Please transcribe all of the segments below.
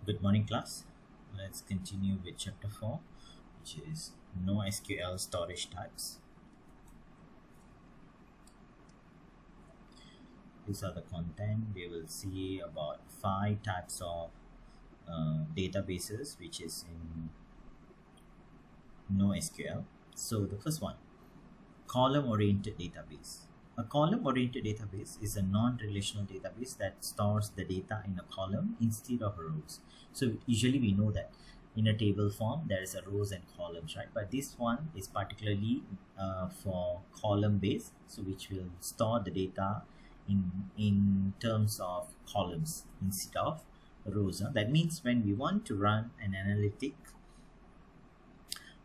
Good morning, class. Let's continue with chapter 4, which is NoSQL storage types. These are the content. We will see about 5 types of databases, which is in NoSQL. So, the first one, column-oriented database. A column-oriented database is a non-relational database that stores the data in a column instead of rows. So usually we know that in a table form there is a rows and columns, right? But this one is particularly for column based, so which will store the data in terms of columns instead of rows. That means when we want to run an analytic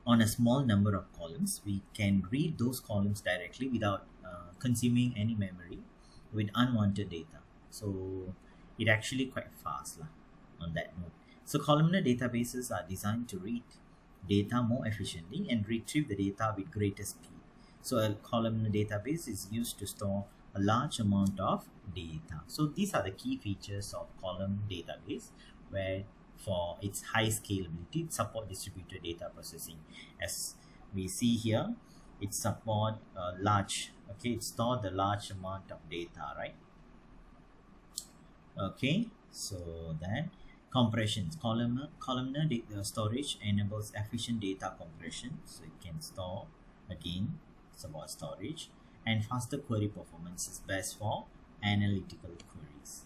on a small number of columns, we can read those columns directly without consuming any memory with unwanted data. So it actually quite fast on that note. So columnar databases are designed to read data more efficiently and retrieve the data with greater speed. So a columnar database is used to store a large amount of data. So these are the key features of column database, where for its high scalability, it support distributed data processing. As we see here, it support large, it store the large amount of data, right? Okay, so then compressions. Columnar data storage enables efficient data compression, so it can store, again, it's about storage, and faster query performance is best for analytical queries.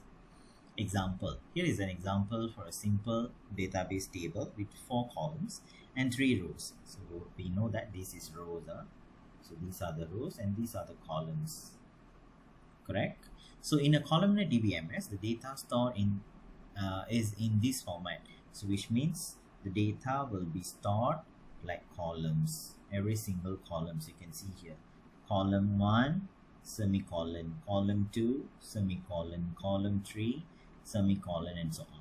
Example. Here is an example for a simple database table with 4 columns and 3 rows. So we know that this is rows. So these are the rows and these are the columns. Correct? So in a columnar DBMS, the data stored is in this format. So which means the data will be stored like columns. Every single columns you can see here. Column 1, semicolon. Column 2, semicolon. Column 3, semicolon, and so on.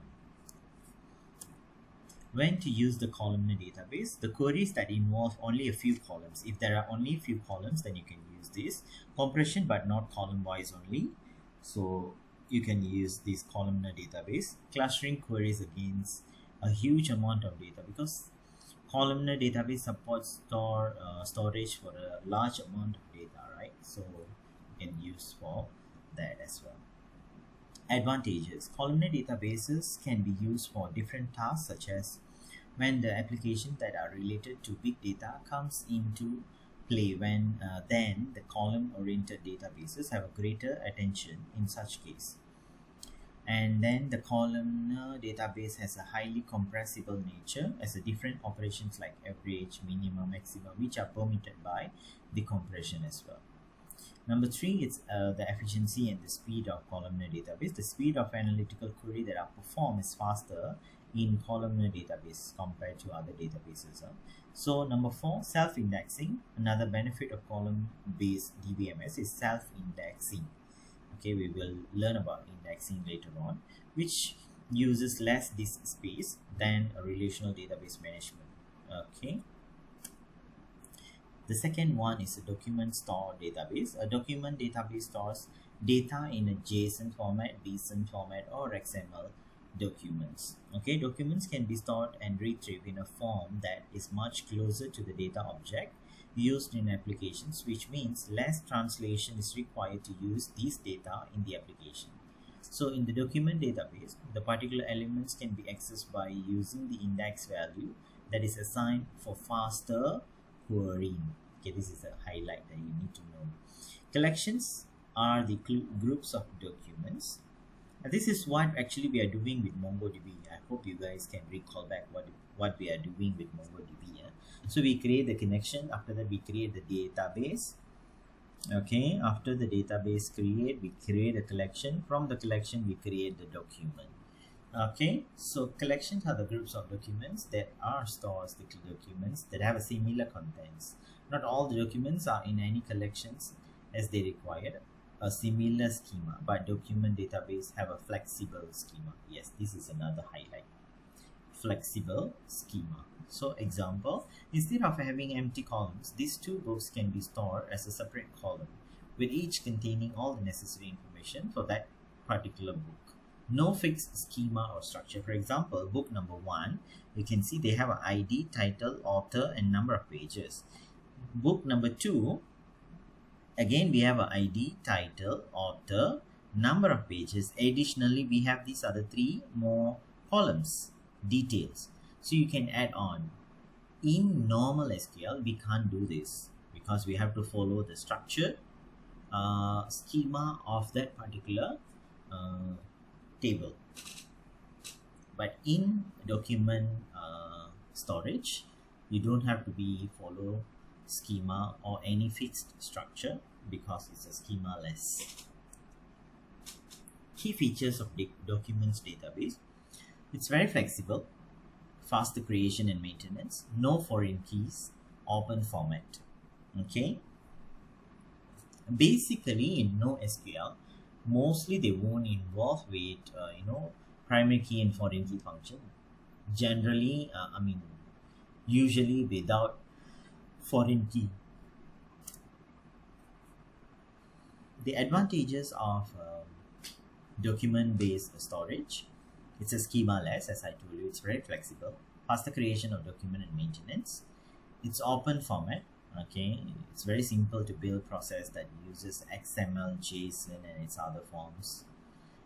When to use the columnar database, the queries that involve only a few columns. If there are only a few columns, then you can use this. Compression, but not column wise only. So you can use this columnar database. Clustering queries against a huge amount of data, because columnar database supports storage for a large amount of data, right? So you can use for that as well. Advantages. Columnar databases can be used for different tasks, such as when the applications that are related to big data comes into play, then the column-oriented databases have a greater attention in such case. And then the columnar database has a highly compressible nature, as the different operations like average, minimum, maximum, which are permitted by the compression as well. Number 3 is the efficiency and the speed of columnar database. The speed of analytical query that are performed is faster in columnar database compared to other databases. So number 4, self-indexing. Another benefit of column-based DBMS is self-indexing. Okay, we will learn about indexing later on, which uses less disk space than a relational database management. Okay. The second one is a document store database. A document database stores data in a JSON format, BSON format, or XML documents. Okay, documents can be stored and retrieved in a form that is much closer to the data object used in applications, which means less translation is required to use these data in the application. So in the document database, the particular elements can be accessed by using the index value that is assigned for faster querying. Okay, this is a highlight that you need to know. Collections are the groups of documents. And this is what actually we are doing with MongoDB. I hope you guys can recall back what we are doing with MongoDB. So we create the connection. After that, we create the database. Okay, after the database we create a collection. From the collection, we create the document. Okay, so collections are the groups of documents that are stores the documents that have a similar contents. Not all the documents are in any collections as they require a similar schema, but document database have a flexible schema. Yes, this is another highlight. Flexible schema. So example, instead of having empty columns, these 2 books can be stored as a separate column, with each containing all the necessary information for that particular book. No fixed schema or structure. For example, book number 1, you can see they have an ID, title, author, and number of pages. Book number 2, again we have an ID, title, author, number of pages. Additionally, we have these other 3 more columns, details. So you can add on. In normal SQL, we can't do this because we have to follow the structured schema of that particular table. But in document storage, you don't have to follow schema or any fixed structure because it's a schema-less. Key features of documents database. It's very flexible, faster creation and maintenance, no foreign keys, open format. Okay. Basically, in NoSQL, mostly they won't involve with primary key and foreign key function. Generally, usually without foreign key. The advantages of document-based storage. It's a schema-less, as I told you. It's very flexible. Faster creation of document and maintenance. It's open format. Okay, it's very simple to build process that uses XML, JSON, and its other forms.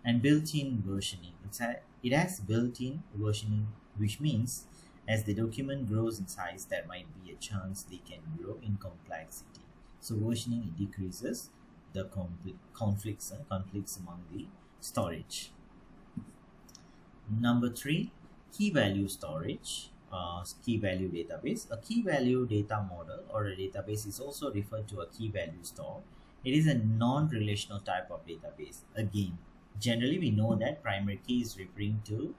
And built-in versioning. It has built-in versioning, which means as the document grows in size, there might be a chance they can grow in complexity. So versioning, it decreases the conflicts among the storage. Number 3, key value storage. Key value database. A key value data model or a database is also referred to a key value store. It is a non-relational type of database. Again, generally we know that primary key is referring to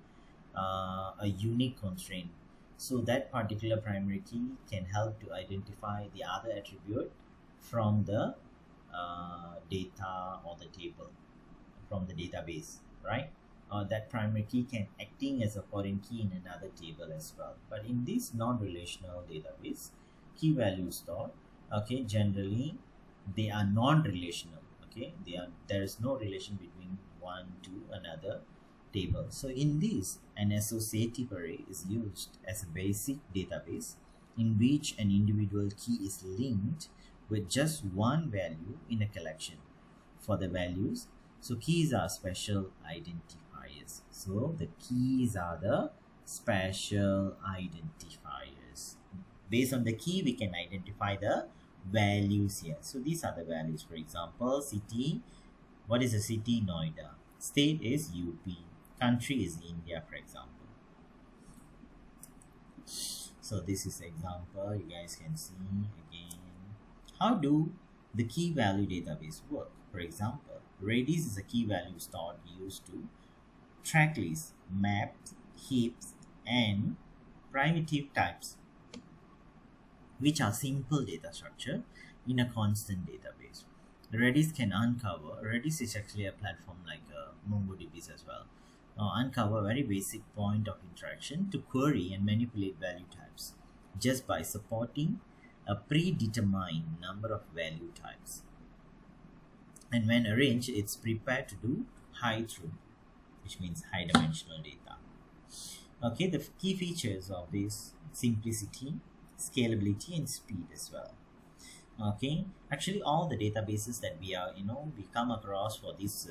a unique constraint. So that particular primary key can help to identify the other attribute from the data or the table, from the database, right? That primary key can acting as a foreign key in another table as well. But in this non-relational database, key value store, okay, generally they are non-relational. Okay, there is no relation between one to another table. So in this, an associative array is used as a basic database in which an individual key is linked with just one value in a collection. For the values, so keys are special identifiers. So the keys are the special identifiers. Based on the key, we can identify the values here. So these are the values. For example, city. What is a city? Noida. State is UP. Country is India, for example. So this is example. You guys can see again. How do the key value database work? For example, Redis is a key value store used to track lists, maps, heaps, and primitive types, which are simple data structure in a constant database. Redis can uncover. Redis is actually a platform like MongoDB as well. Uncover very basic point of interaction to query and manipulate value types just by supporting a predetermined number of value types. And when arranged, it's prepared to do high throughput, which means high dimensional data. Okay, the key features of this: simplicity, scalability, and speed as well. Okay, actually all the databases that we come across for this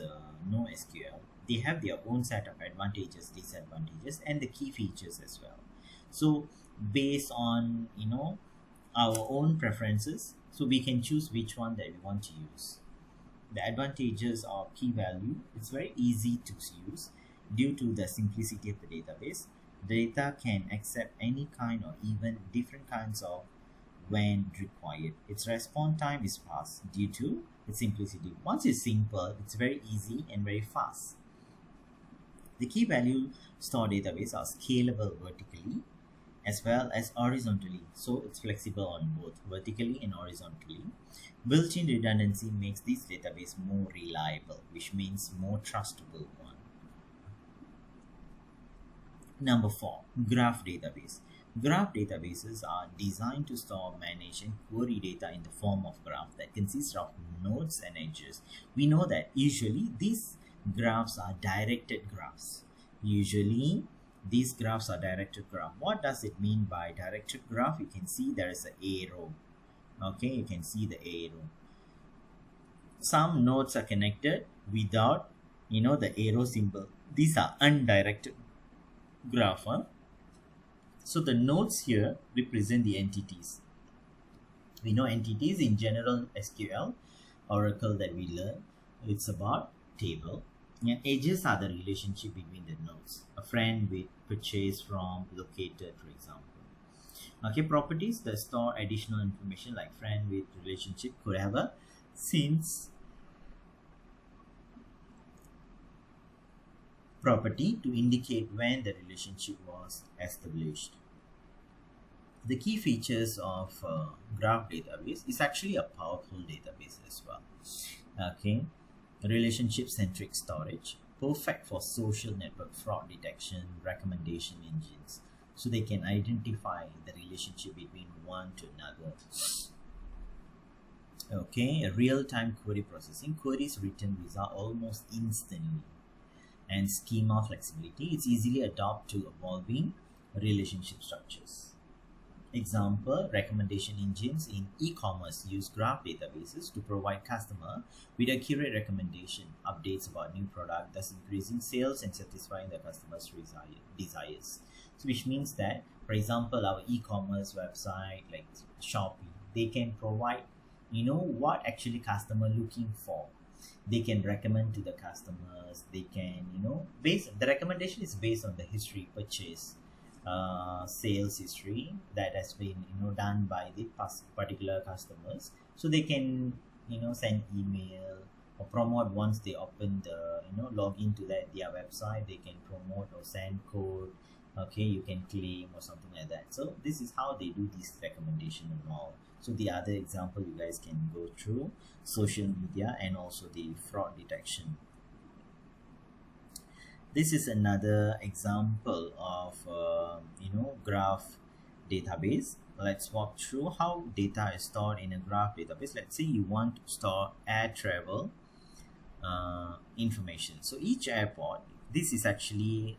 NoSQL, they have their own set of advantages, disadvantages, and the key features as well. So based on our own preferences, so we can choose which one that we want to use. The advantages of key value, it's very easy to use due to the simplicity of the database. Data can accept any kind or even different kinds of when required. Its response time is fast due to its simplicity. Once it's simple, it's very easy and very fast. The key value store database are scalable vertically as well as horizontally, so it's flexible on both vertically and horizontally. Built-in redundancy makes this database more reliable, which means more trustable one. Number 4, graph database. Graph databases are designed to store, manage, and query data in the form of graph that consists of nodes and edges. We know that usually these graphs are directed graphs. Usually these graphs are directed graph. What does it mean by directed graph? You can see there is an arrow. Okay, you can see the arrow. Some nodes are connected without the arrow symbol. These are undirected graph. So the nodes here represent the entities. We know entities in general SQL, Oracle that we learn. It's about table. And edges are the relationship between the nodes. A friend with, purchase from, located, for example. Okay, properties that store additional information like friend with, relationship could have a since property to indicate when the relationship was established. The key features of graph database is actually a powerful database as well. Okay, relationship centric storage, perfect for social network fraud detection, recommendation engines, so they can identify the relationship between one to another. Okay, real-time query processing, queries written result almost instantly, and schema flexibility, it's easily adapt to evolving relationship structures. Example, recommendation engines in e-commerce use graph databases to provide customer with accurate recommendation updates about new product, thus increasing sales and satisfying the customer's desires. So which means that, for example, our e-commerce website like Shopee, they can provide what actually customer looking for. They can recommend to the customers. They can the recommendation is based on the history purchase, sales history that has been done by the particular customers, so they can send email or promote once they open the log into their website. They can promote or send code. Okay, you can claim or something like that. So this is how they do this recommendation and all. So the other example you guys can go through social media and also the fraud detection. This is another example of graph database. Let's walk through how data is stored in a graph database. Let's say you want to store air travel information. So each airport, this is actually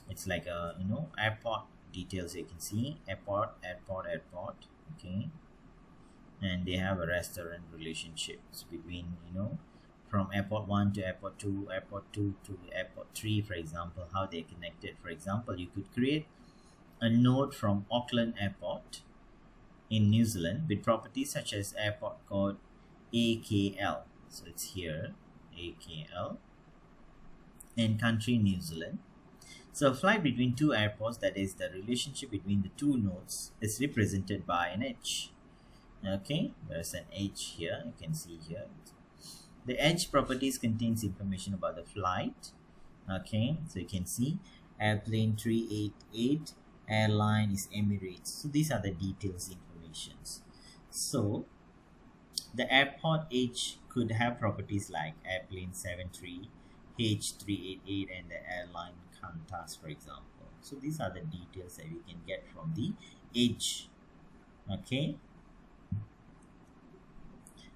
it's like a airport details. You can see airport. Okay, and they have a restaurant relationships between from airport 1 to airport 2, airport 2 to airport 3, for example, how they're connected. For example, you could create a node from Auckland Airport in New Zealand with properties such as airport code AKL. So it's here, AKL, and country New Zealand. So a flight between two airports, that is the relationship between the two nodes, is represented by an edge. Okay, there's an edge here, you can see here. The edge properties contains information about the flight. Okay, so you can see airplane 388, airline is Emirates. So these are the details informations. So the airport edge could have properties like airplane 73, H388, and the airline Qantas, for example. So these are the details that we can get from the edge. Okay,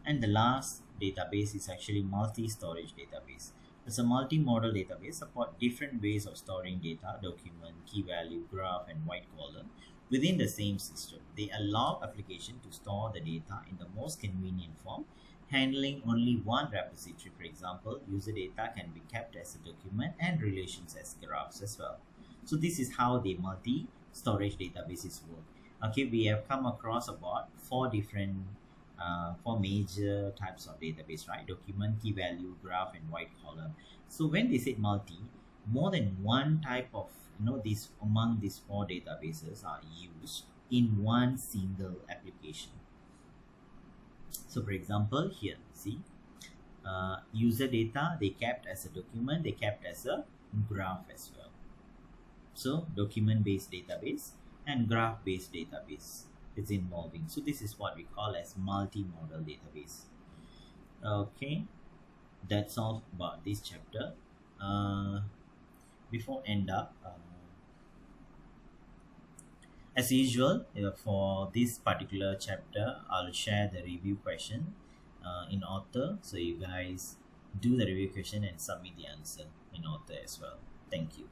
and the last database is actually multi-storage database. It's a multi-model database, support different ways of storing data, document, key value, graph, and white column within the same system. They allow application to store the data in the most convenient form, handling only one repository. For example, user data can be kept as a document and relations as graphs as well. So this is how the multi-storage databases work. Okay, we have come across about four major types of database, right? Document, key value, graph, and white column. So when they say multi, more than one type of these among these four databases are used in one single application. So for example, here see user data, they kept as a document, they kept as a graph as well. So document based database and graph based database is involving. So this is what we call as multi-model database. Okay, that's all about this chapter. Before end up, as usual, for this particular chapter, I'll share the review question in author, so you guys do the review question and submit the answer in author as well. Thank you.